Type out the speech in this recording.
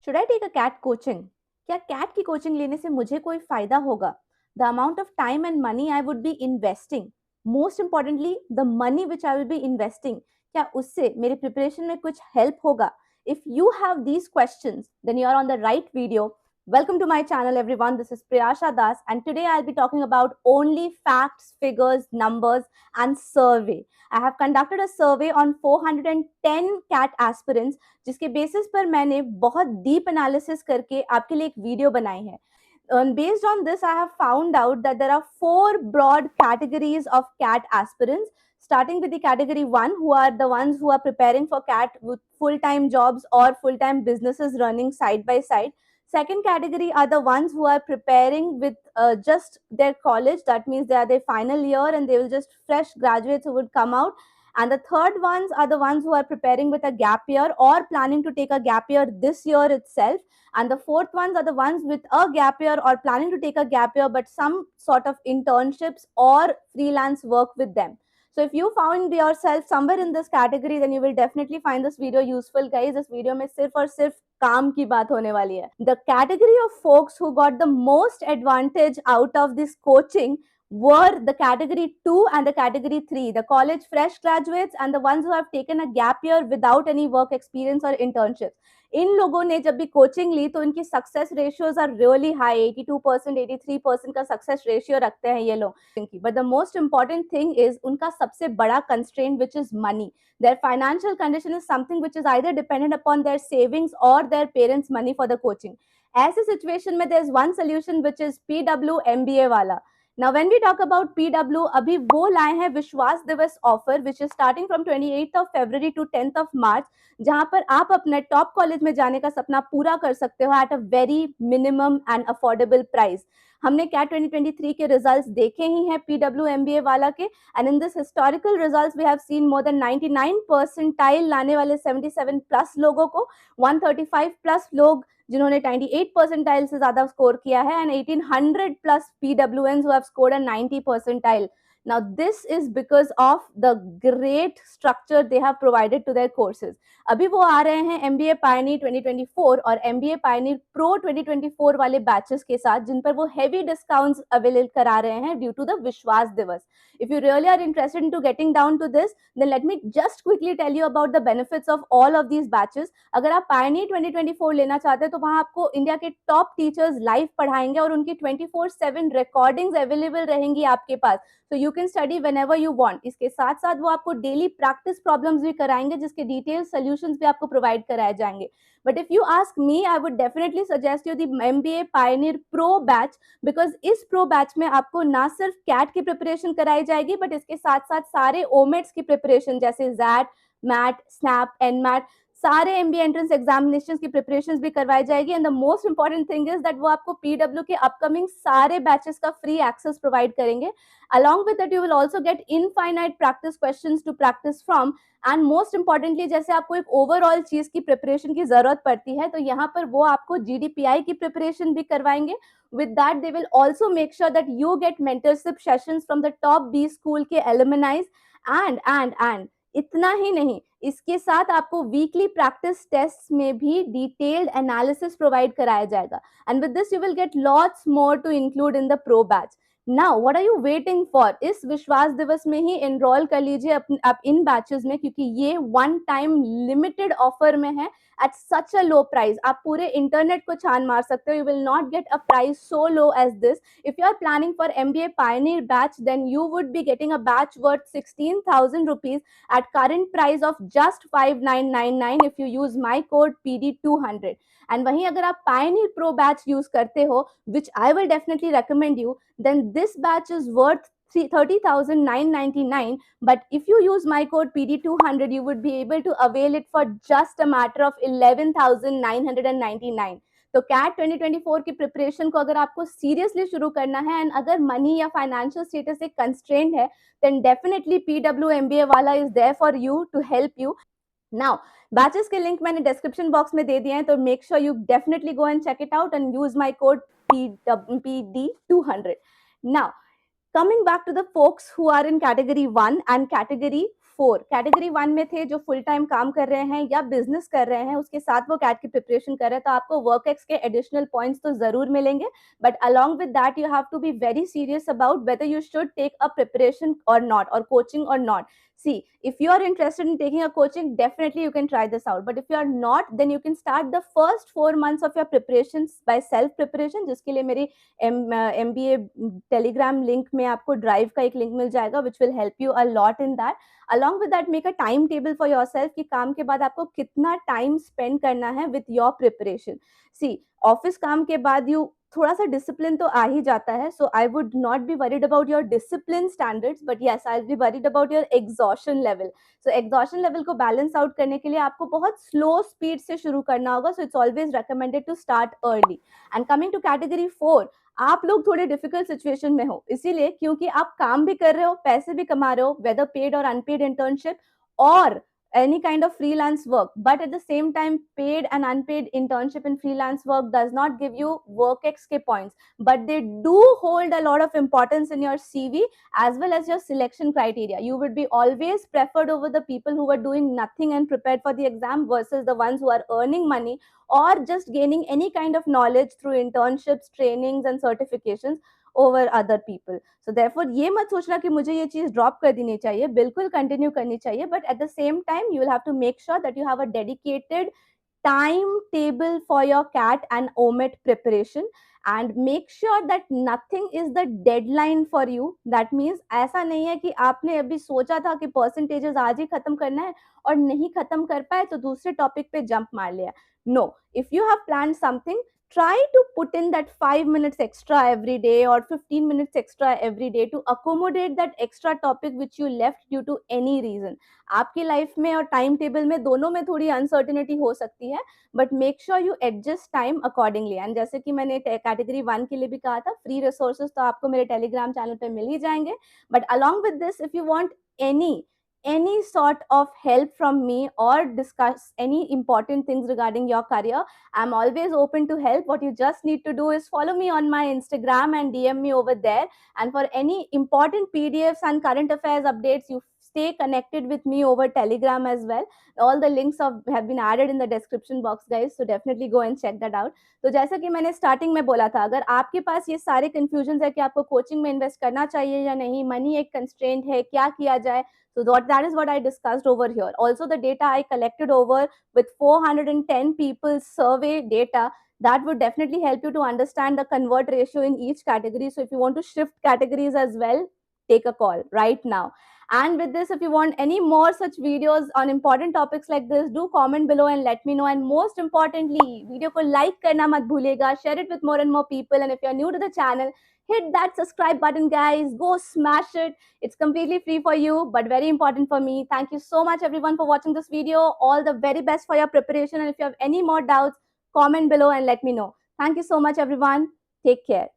Should I take a CAT coaching? क्या CAT की coaching लेने से मुझे कोई फायदा होगा? The amount of time and money I would be investing, most importantly the money which I will be investing, क्या उससे मेरे प्रिपरेशन में कुछ हेल्प होगा? If you have these questions then you are on the right video. Welcome to my channel everyone. This is Priyasha Das and today I'll be talking about only facts, figures, numbers and survey. I have conducted a survey on 410 CAT aspirants जिसके basis पर मैंने बहुत deep analysis करके आपके लिए एक video बनाई है. Based on this, I have found out that there are four broad categories of CAT aspirants, starting with the category 1, who are the ones who are preparing for CAT with full-time jobs or full-time businesses running side by side. Second category are the ones who are preparing with just their college. That means they are their final year and they will just fresh graduates who would come out. And the third ones are the ones who are preparing with a gap year or planning to take a gap year this year itself. And the fourth ones are the ones with a gap year or planning to take a gap year, but some sort of internships or freelance work with them. So if you found yourself somewhere in this category, then you will definitely find this video useful, guys. This video में सिर्फ और सिर्फ काम की बात होने वाली है. The category of folks who got the most advantage out of this coaching were the category 2 and the category 3, the college fresh graduates and the ones who have taken a gap year without any work experience or internships. इन लोगों ने जब भी coaching ली तो इनकी success ratios are really high, 82%, 83% का success ratio रखते हैं ये लोग. But the most important thing is उनका सबसे बड़ा constraint which is money. Their financial condition is something which is either dependent upon their savings or their parents' money for the coaching. ऐसे situation में there is one solution which is PW MBA वाला. Now when we talk about PW, अभी वो लाए हैं विश्वास दिवस offer which is starting from 28th of February to 10th of March, जहां पर आप अपने टॉप कॉलेज में जाने का सपना पूरा कर सकते हो at a very minimum and affordable price. हमने कैट 2023 के रिजल्ट्स देखे ही हैं पीडब्ल्यू एमबीए वाला के, and in this historical results we have seen more than 99 percentile लाने वाले 77 प्लस लोगों को, 135 प्लस लोग जिन्होंने 98 परसेंटाइल से ज्यादा स्कोर किया है, and 1800 plus PWNs who have scored a 90 percentile. Now this is because of the great structure they have provided to their courses. अभी वो आ रहे हैं MBA Pioneer 2024 और MBA Pioneer Pro 2024 वाले बैचेस के साथ, जिन पर वो heavy discounts अवेलेबल करा रहे हैं due to the विश्वास दिवस. If you really are interested into getting down to this, then let me just quickly tell you about the benefits of all of these batches. अगर आप Pioneer 2024 लेना चाहते हैं तो वहां आपको इंडिया के टॉप टीचर्स लाइव पढ़ाएंगे और उनकी 24/7 रिकॉर्डिंग्स अवेलेबल रहेंगी आपके पास, so you can study whenever you want. इसके साथ साथ वो आपको डेली प्रैक्टिस प्रॉब्लम्स भी कराएंगे जिसके डिटेल सॉल्यूशंस भी आपको प्रोवाइड कराए जाएंगे. But if you ask me, I would definitely suggest you the MBA Pioneer pro batch, because इस प्रो बैच में आपको ना सिर्फ कैट की प्रिपरेशन कराई जाएगी बट इसके साथ साथ सारे ओमेट्स की प्रिपरेशन जैसे जैट, मैट, स्नैप, एनमैट, सारे एमबीए एंट्रेंस एग्जामिनेशंस की प्रिपरेशंस भी करवाई जाएगी. And the most important thing is that वो आपको पीडब्ल्यू के अपकमिंग सारे बैचेस का फ्री एक्सेस प्रोवाइड करेंगे. Along with that, you will also get infinite practice questions to practice from. And most importantly, जैसे आपको एक ओवरऑल चीज की प्रिपरेशन की जरूरत पड़ती है, तो यहाँ पर वो आपको जीडीपीआई की प्रिपरेशन भी करवाएंगे. With that, they will also make sure that you get mentorship sessions from the top B school के alumni. And इतना ही नहीं, इसके साथ आपको वीकली प्रैक्टिस टेस्ट में भी डिटेल्ड एनालिसिस प्रोवाइड कराया जाएगा. And with this you will get lots more to include in the pro batch. Now what are you waiting for? इस विश्वास दिवस में ही एनरोल कर लीजिए आप इन बैचेस में, क्योंकि ये वन टाइम लिमिटेड ऑफर में है at such a low price. आप पूरे इंटरनेट को छान मार सकते हो. You will not get a price so low as this. If you are planning for MBA Pioneer batch, then you would be getting a batch worth 16,000 rupees at current price of just 5,999 if you use my code PD200. And वहीं अगर आप Pioneer Pro batch use करते हो, which I will definitely recommend you, then this batch is worth 30,999. But if you use my code PD200, you would be able to avail it for just a matter of 11,999. तो cat 2024 की preparation को अगर आपको seriously शुरू करना है and अगर money या फाइनेंशियल स्टेटस एक कंस्ट्रेंट है, देन डेफिनेटली पीडब्ल्यू एमबीए वाला is there for you to help you. Now batches के लिंक मैंने डिस्क्रिप्शन बॉक्स में दे दिए हैं, तो make sure you definitely go and check it out and use my code PD200. Now coming back to the folks who are in category 1 and category 4 category 1 में थे जो फुल टाइम काम कर रहे हैं या बिजनेस कर रहे हैं, उसके साथ वो कैट की प्रिपरेशन कर रहे हैं, तो आपको वर्क एक्स के एडिशनल पॉइंट्स तो जरूर मिलेंगे, but along with that you have to be very serious about whether you should take a preparation और नॉट और कोचिंग और not. See, if you are interested in taking a coaching, definitely you can try this out, but if you are not, then you can start the first 4 months of your preparations by self preparation, जिसके लिए मेरी MBA Telegram link में आपको drive का एक link मिल जाएगा which will help you a lot in that. Along with that make a time table for yourself कि काम के बाद आपको कितना टाइम स्पेंड करना है with your preparation. See, office काम के बाद यू थोड़ा सा डिसिप्लिन तो आ ही जाता है, so I would not be worried about your discipline standards, but yes I will be worried about your exhaustion level. So exhaustion level को बैलेंस आउट करने के लिए आपको बहुत स्लो स्पीड से शुरू करना होगा, so it's always recommended to start early. And coming to category 4, आप लोग थोड़े डिफिकल्ट सिचुएशन में हो, इसीलिए क्योंकि आप काम भी कर रहे हो, पैसे भी कमा रहे हो, वेदर पेड और अनपेड इंटर्नशिप और any kind of freelance work, but at the same time paid and unpaid internship and freelance work does not give you work xk points, but they do hold a lot of importance in your CV as well as your selection criteria. You would be always preferred over the people who were doing nothing and prepared for the exam versus the ones who are earning money or just gaining any kind of knowledge through internships, trainings and certifications over other people. So therefore ये मत सोचना कि मुझे ये चीज drop कर देनी चाहिए, बिल्कुल कंटिन्यू करनी चाहिए, but at the same time you will have to make sure that you have a dedicated timetable for your CAT and OMET preparation and make sure that nothing is the deadline for you. That means ऐसा नहीं है कि आपने अभी सोचा था कि percentages आज ही खत्म करना है और नहीं खत्म कर पाए तो दूसरे टॉपिक पे जंप मार लिया. No, if you have planned something, try to put in that 5 minutes extra every day or 15 minutes extra every day to accommodate that extra topic which you left due to any reason. आपकी life में और time table में दोनों में थोड़ी uncertainty हो सकती है, but make sure you adjust time accordingly. And जैसे कि मैंने कैटेगरी 1 के लिए भी कहा था, फ्री रिसोर्सेज तो आपको मेरे टेलीग्राम चैनल पे मिल ही जाएंगे, but along with this if you want any sort of help from me or discuss any important things regarding your career, I'm always open to help. What you just need to do is follow me on my Instagram and DM me over there, and for any important PDFs and current affairs updates, you stay connected with me over Telegram as well. All the links have been added in the description box guys, so definitely go and check that out. तो जैसा कि मैंने starting में बोला था, अगर आपके पास ये सारे कंफ्यूजन है कि आपको कोचिंग में इन्वेस्ट करना चाहिए या नहीं, मनी एक कंस्ट्रेंट है, क्या किया जाए, so that is what I discussed over here. Also the data I collected over with 410 people's survey data, that would definitely help you to understand the convert ratio in each category. So if you want to shift categories as well, take a call right now. And with this, if you want any more such videos on important topics like this, do comment below and let me know. And most importantly, video ko like karna mat bhuliega, share it with more and more people. And if you're new to the channel, hit that subscribe button guys, go smash it. It's completely free for you, but very important for me. Thank you so much everyone for watching this video. All the very best for your preparation. And if you have any more doubts, comment below and let me know. Thank you so much everyone. Take care.